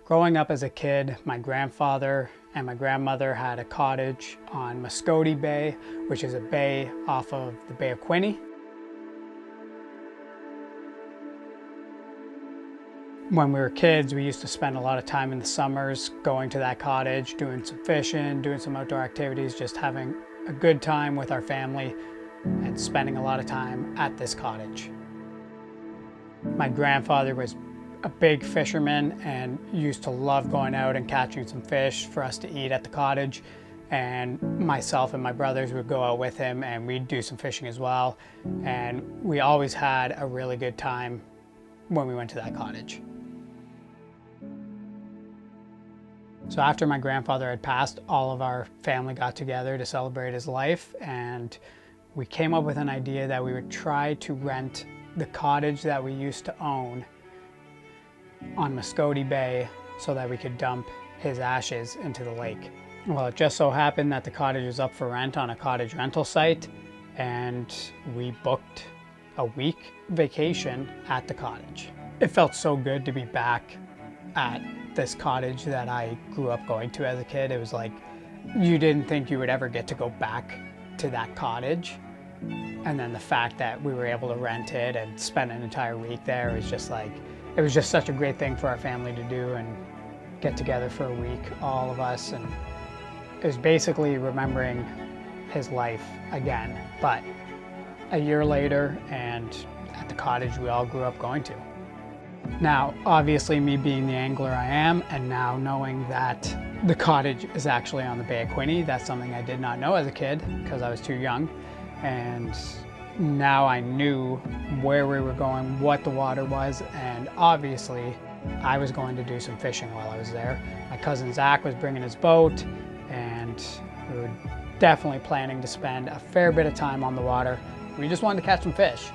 Growing up as a kid, my grandfather and my grandmother had a cottage on Muscogee Bay, which is a bay off of the Bay of Quinte. When we were kids, we used to spend a lot of time in the summers going to that cottage, doing some fishing, doing some outdoor activities, just having a good time with our family and spending a lot of time at this cottage. My grandfather was a big fisherman and used to love going out and catching some fish for us to eat at the cottage. And myself and my brothers would go out with him and we'd do some fishing as well. And we always had a really good time when we went to that cottage. So after my grandfather had passed, all of our family got together to celebrate his life, and we came up with an idea that we would try to rent the cottage that we used to own on Muscogee Bay so that we could dump his ashes into the lake. Well, it just so happened that the cottage was up for rent on a cottage rental site, and we booked a week vacation at the cottage. It felt so good to be back at this cottage that I grew up going to as a kid. It was like you didn't think you would ever get to go back to that cottage, and then the fact that we were able to rent it and spend an entire week there was just like, it was just such a great thing for our family to do and get together for a week, all of us. And it was basically remembering his life again, but a year later and at the cottage we all grew up going to. Now, obviously, me being the angler I am, and now knowing that the cottage is actually on the Bay of Quinte, that's something I did not know as a kid because I was too young. And now I knew where we were going, what the water was, and obviously I was going to do some fishing while I was there. My cousin Zach was bringing his boat, and we were definitely planning to spend a fair bit of time on the water. We just wanted to catch some fish.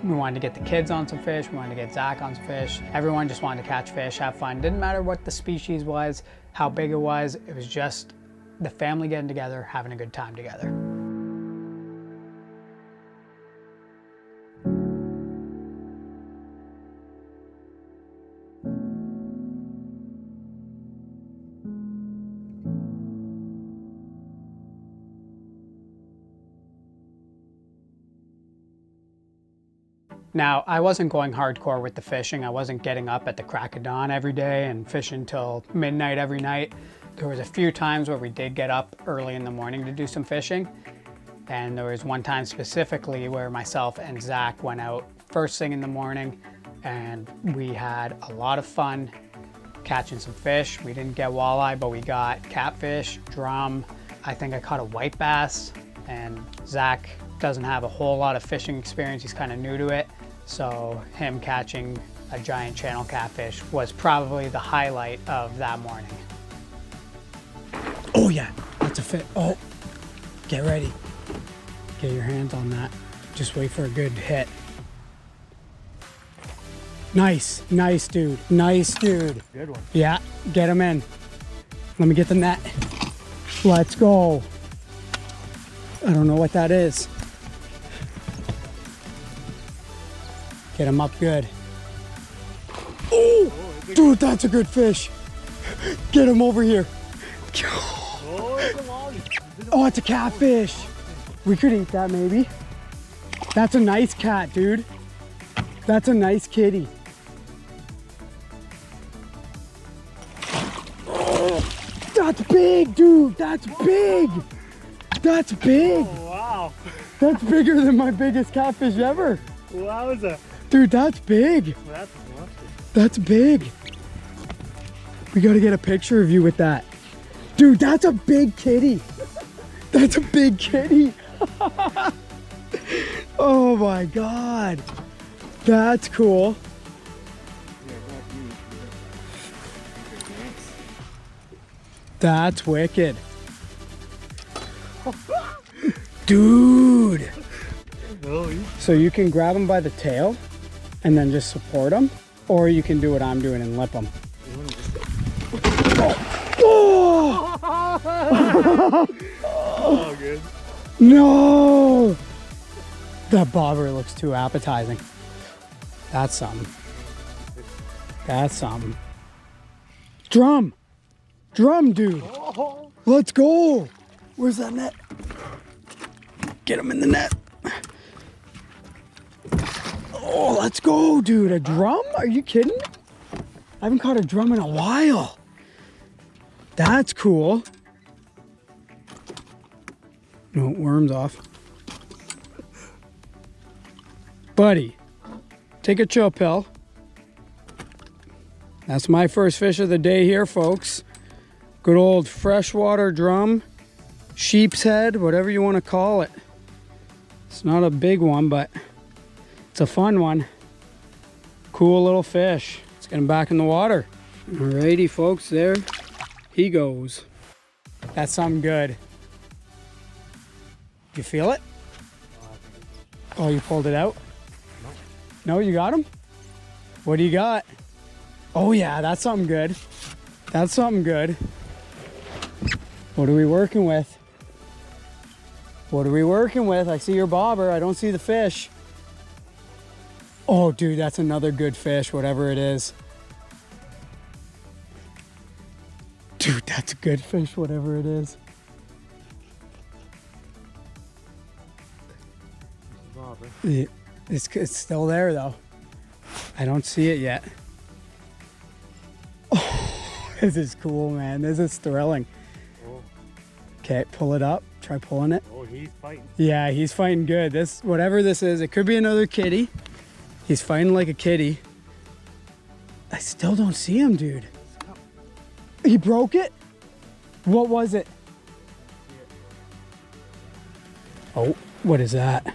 We wanted to get the kids on some fish, we wanted to get Zach on some fish. Everyone just wanted to catch fish, have fun. Didn't matter what the species was, how big it was just the family getting together, having a good time together. Now, I wasn't going hardcore with the fishing. I wasn't getting up at the crack of dawn every day and fishing till midnight every night. There was a few times where we did get up early in the morning to do some fishing. And there was one time specifically where myself and Zach went out first thing in the morning, and we had a lot of fun catching some fish. We didn't get walleye, but we got catfish, drum. I think I caught a white bass, and Zach doesn't have a whole lot of fishing experience. He's kind of new to it. So him catching a giant channel catfish was probably the highlight of that morning. Oh yeah, that's a fit. Oh, get ready. Get your hands on that. Just wait for a good hit. Nice, nice dude, nice dude. Good one. Yeah, get him in. Let me get the net. Let's go. I don't know what that is. Get him up good. Oh, dude, that's a good fish. Get him over here. Oh, it's a catfish. We could eat that maybe. That's a nice cat, dude. That's a nice kitty. That's big, dude. That's big. That's big. Oh, wow. That's bigger than my biggest catfish ever. Wowza. Dude, that's big. That's big. We gotta get a picture of you with that. Dude, that's a big kitty. That's a big kitty. Oh my God. That's cool. That's wicked. Dude. So you can grab them by the tail and then just support them, or you can do what I'm doing and lip them. Oh! Oh, good. No! That bobber looks too appetizing. That's something. That's something. Drum. Drum, dude. Let's go. Where's that net? Get him in the net. Oh, let's go, dude. A drum? Are you kidding? I haven't caught a drum in a while. That's cool. No, worm's off. Buddy, take a chill pill. That's my first fish of the day here, folks. Good old freshwater drum, sheep's head, whatever you want to call it. It's not a big one, but it's a fun one. Cool little fish. Let's get him back in the water. Alrighty, folks, there he goes. That's something good. You feel it? Oh, you pulled it out? No, you got him? What do you got? Oh yeah, that's something good. That's something good. What are we working with? What are we working with? I see your bobber. I don't see the fish. Oh, dude, that's another good fish, whatever it is. Dude, that's a good fish, whatever it is. It's still there, though. I don't see it yet. Oh, this is cool, man. This is thrilling. Okay, pull it up. Try pulling it. Oh, he's fighting. Yeah, he's fighting good. This, whatever this is, it could be another kitty. He's fighting like a kitty. I still don't see him, dude. He broke it? What was it? Oh, what is that?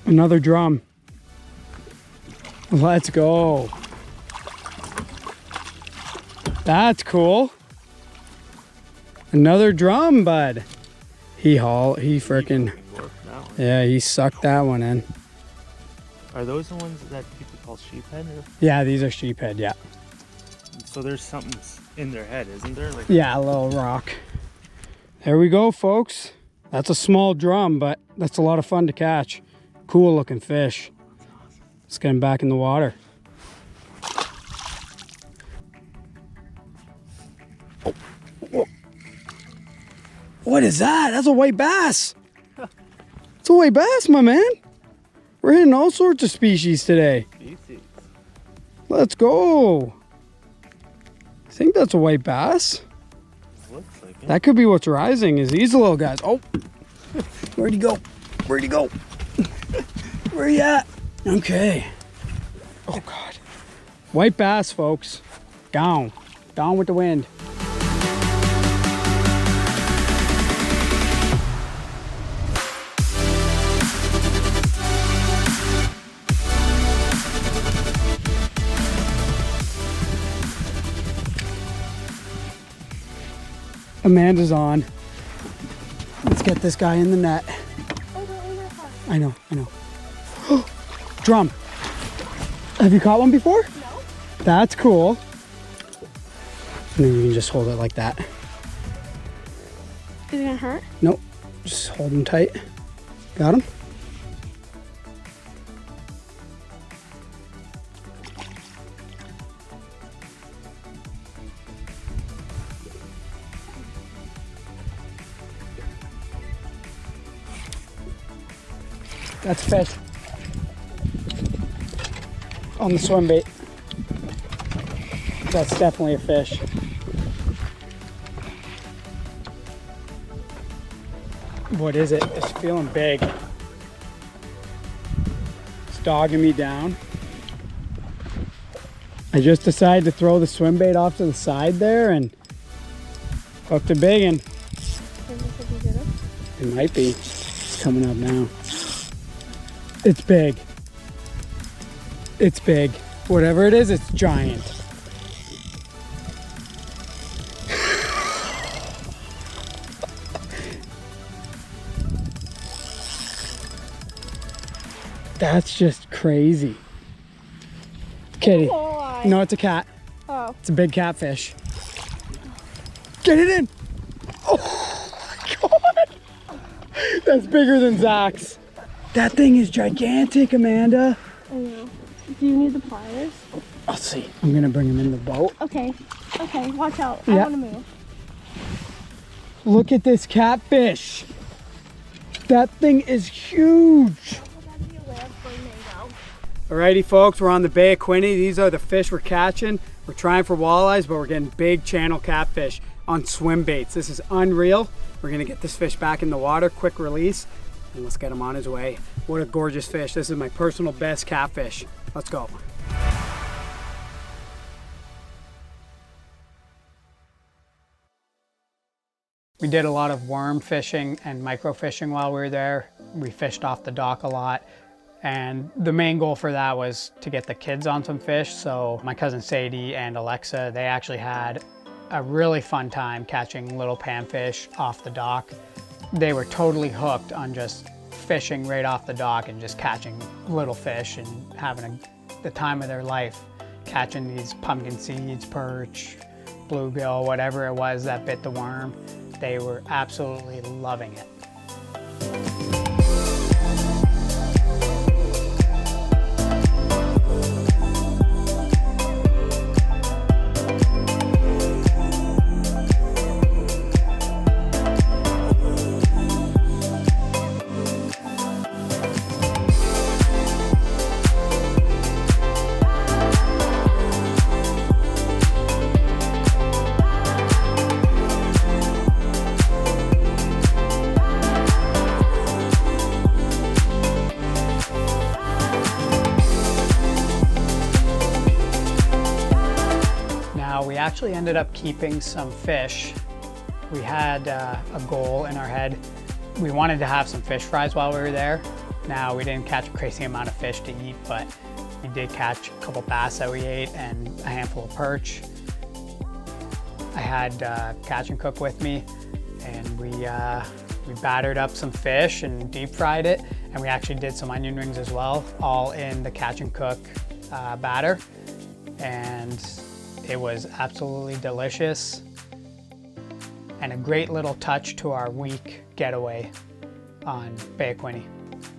Another drum. Let's go. That's cool. Another drum, bud. He frickin', yeah, he sucked that one in. Are those the ones that people call sheephead? Yeah, these are sheephead, yeah. So there's something in their head, isn't there? Like, yeah, a little rock. There we go, folks. That's a small drum, but that's a lot of fun to catch. Cool looking fish. Let's get him back in the water. What is that? That's a white bass. It's a white bass, my man. We're hitting all sorts of species today. Let's go. I think that's a white bass. Looks like it. That could be what's rising is these little guys. Oh, where'd he go? Where'd he go? Where you at? Okay. Oh God. White bass, folks. Down. Down with the wind. Amanda's on. Let's get this guy in the net. I know. Drum. Have you caught one before? No. That's cool. And then you can just hold it like that. Is it gonna hurt? Nope. Just hold him tight. Got him? That's a fish. On the swim bait. That's definitely a fish. What is it? It's feeling big. It's dogging me down. I just decided to throw the swim bait off to the side there and hooked a big one. It might be. It's coming up now. It's big. It's big. Whatever it is, it's giant. That's just crazy. Kitty. Oh, no, it's a cat. Oh. It's a big catfish. Get it in. Oh my God. That's bigger than Zach's. That thing is gigantic, Amanda. I know. Do you need the pliers? I'll see. I'm gonna bring him in the boat. Okay. Okay, watch out. Yeah. I want to move. Look at this catfish. That thing is huge. Alrighty folks, we're on the Bay of Quinte. These are the fish we're catching. We're trying for walleyes, but we're getting big channel catfish on swim baits. This is unreal. We're gonna get this fish back in the water, quick release, and let's get him on his way. What a gorgeous fish. This is my personal best catfish. Let's go. We did a lot of worm fishing and micro fishing while we were there. We fished off the dock a lot. And the main goal for that was to get the kids on some fish. So my cousin Sadie and Alexa, they actually had a really fun time catching little panfish off the dock. They were totally hooked on just fishing right off the dock and just catching little fish and having the time of their life, catching these pumpkin seeds, perch, bluegill, whatever it was that bit the worm. They were absolutely loving it. We actually ended up keeping some fish. We had a goal in our head. We wanted to have some fish fries while we were there. Now, we didn't catch a crazy amount of fish to eat, but we did catch a couple bass that we ate and a handful of perch. I had Catch and Cook with me, and we battered up some fish and deep fried it, and we actually did some onion rings as well, all in the Catch and Cook batter. And it was absolutely delicious and a great little touch to our week getaway on Bay of Quinte.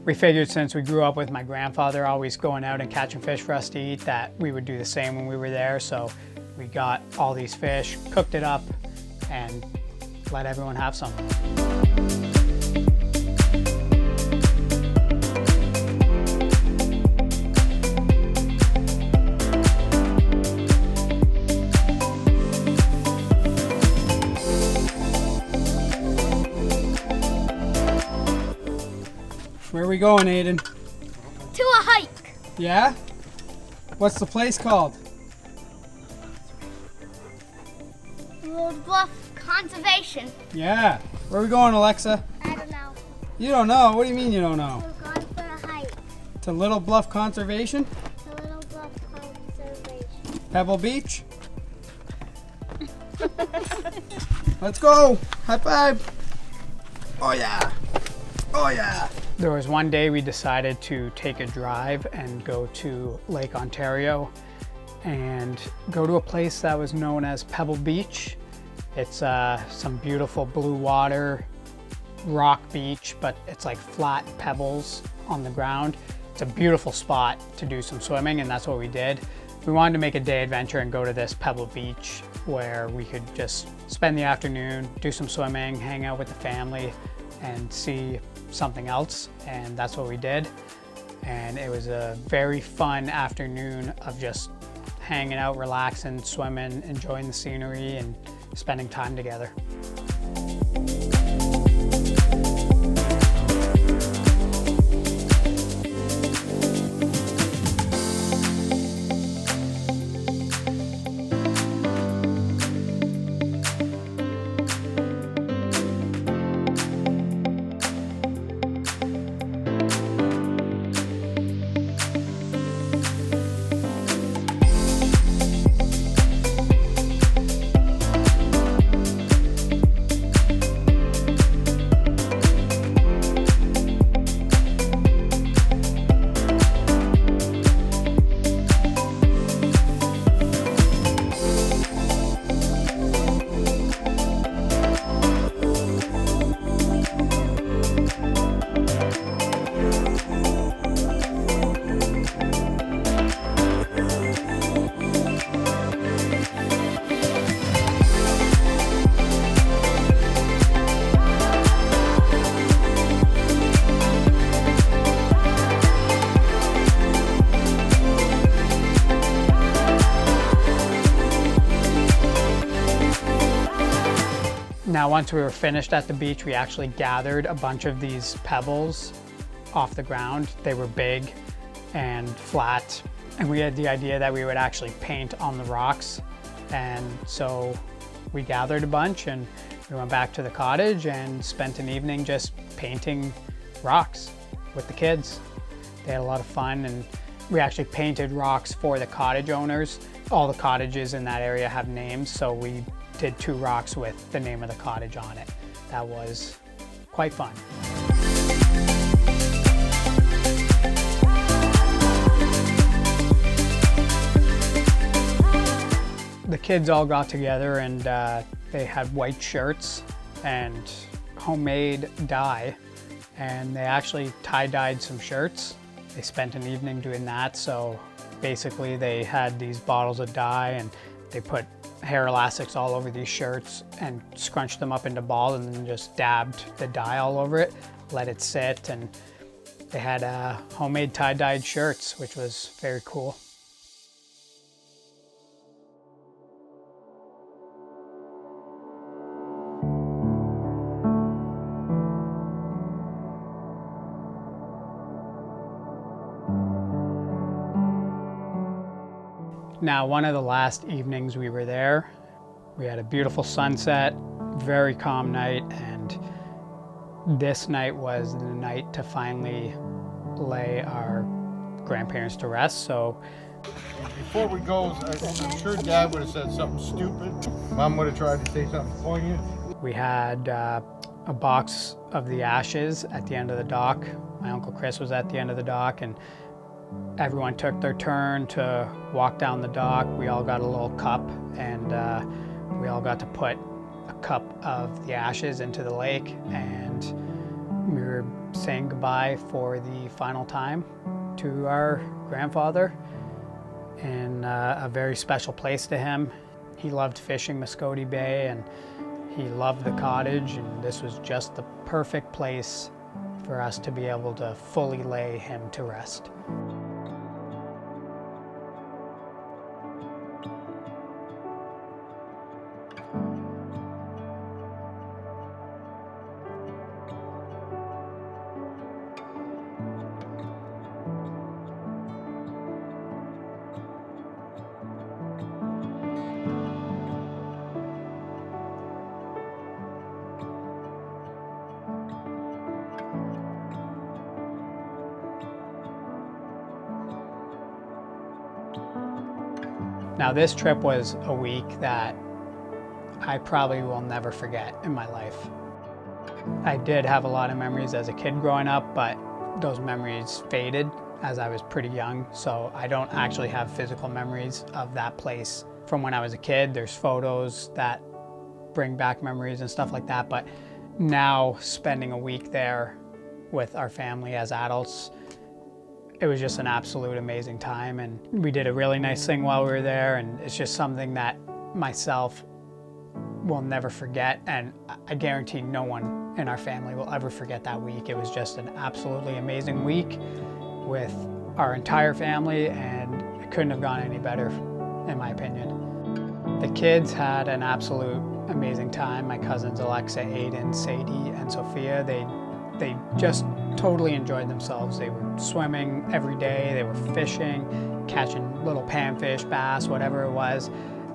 We figured since we grew up with my grandfather always going out and catching fish for us to eat that we would do the same when we were there. So we got all these fish, cooked it up, and let everyone have some. Where are we going, Aiden? To a hike. Yeah? What's the place called? Old Bluff Conservation. Yeah. Where are we going, Alexa? I don't know. You don't know? What do you mean you don't know? We're going for a hike. To Little Bluff Conservation? To Little Bluff Conservation. Pebble Beach? Let's go! High five! Oh yeah! Oh yeah! There was one day we decided to take a drive and go to Lake Ontario and go to a place that was known as Pebble Beach. It's some beautiful blue water, rock beach, but it's like flat pebbles on the ground. It's a beautiful spot to do some swimming, and that's what we did. We wanted to make a day adventure and go to this Pebble Beach where we could just spend the afternoon, do some swimming, hang out with the family, and see something else, and that's what we did. And it was a very fun afternoon of just hanging out, relaxing, swimming, enjoying the scenery, and spending time together. Now, once we were finished at the beach, we actually gathered a bunch of these pebbles off the ground. They were big and flat, and we had the idea that we would actually paint on the rocks. And so we gathered a bunch and we went back to the cottage and spent an evening just painting rocks with the kids. They had a lot of fun, and we actually painted rocks for the cottage owners. All the cottages in that area have names, so we did 2 rocks with the name of the cottage on it. That was quite fun. The kids all got together and they had white shirts and homemade dye, and they actually tie-dyed some shirts. They spent an evening doing that. So basically they had these bottles of dye and they put hair elastics all over these shirts and scrunched them up into balls and then just dabbed the dye all over it, let it sit, and they had homemade tie-dyed shirts, which was very cool. Now, one of the last evenings we were there, we had a beautiful sunset, very calm night, and this night was the night to finally lay our grandparents to rest. So before we go, I'm sure Dad would have said something stupid. Mom would have tried to say something poignant. we had a box of the ashes at the end of the dock. My Uncle Chris was at the end of the dock, and everyone took their turn to walk down the dock. We all got a little cup, and we all got to put a cup of the ashes into the lake, and we were saying goodbye for the final time to our grandfather in a very special place to him. He loved fishing Muscogee Bay, and he loved the cottage, and this was just the perfect place for us to be able to fully lay him to rest. Now, this trip was a week that I probably will never forget in my life. I did have a lot of memories as a kid growing up, but those memories faded as I was pretty young, so I don't actually have physical memories of that place from when I was a kid. There's photos that bring back memories and stuff like that, but now spending a week there with our family as adults, it was just an absolute amazing time, and we did a really nice thing while we were there, and it's just something that myself will never forget, and I guarantee no one in our family will ever forget that week. It was just an absolutely amazing week with our entire family, and it couldn't have gone any better, in my opinion. The kids had an absolute amazing time. My cousins Alexa, Aiden, Sadie, and Sophia, they just totally enjoyed themselves. They were swimming every day, they were fishing, catching little panfish, bass, whatever it was.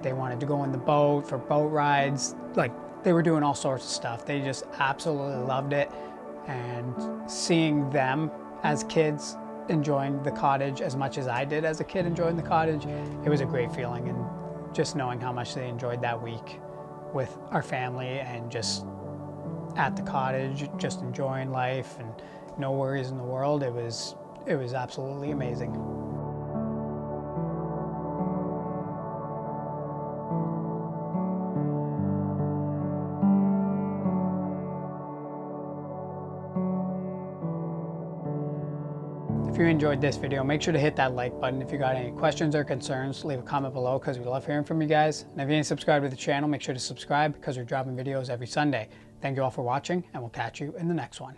They wanted to go in the boat for boat rides. Like, they were doing all sorts of stuff. They just absolutely loved it. And seeing them as kids enjoying the cottage as much as I did as a kid enjoying the cottage, it was a great feeling. And just knowing how much they enjoyed that week with our family and just at the cottage, just enjoying life and no worries in the world, it was absolutely amazing. If you enjoyed this video, make sure to hit that like button. If you got any questions or concerns, leave a comment below because we love hearing from you guys. And if you ain't subscribed to the channel, make sure to subscribe because we're dropping videos every Sunday. Thank you all for watching, and we'll catch you in the next one.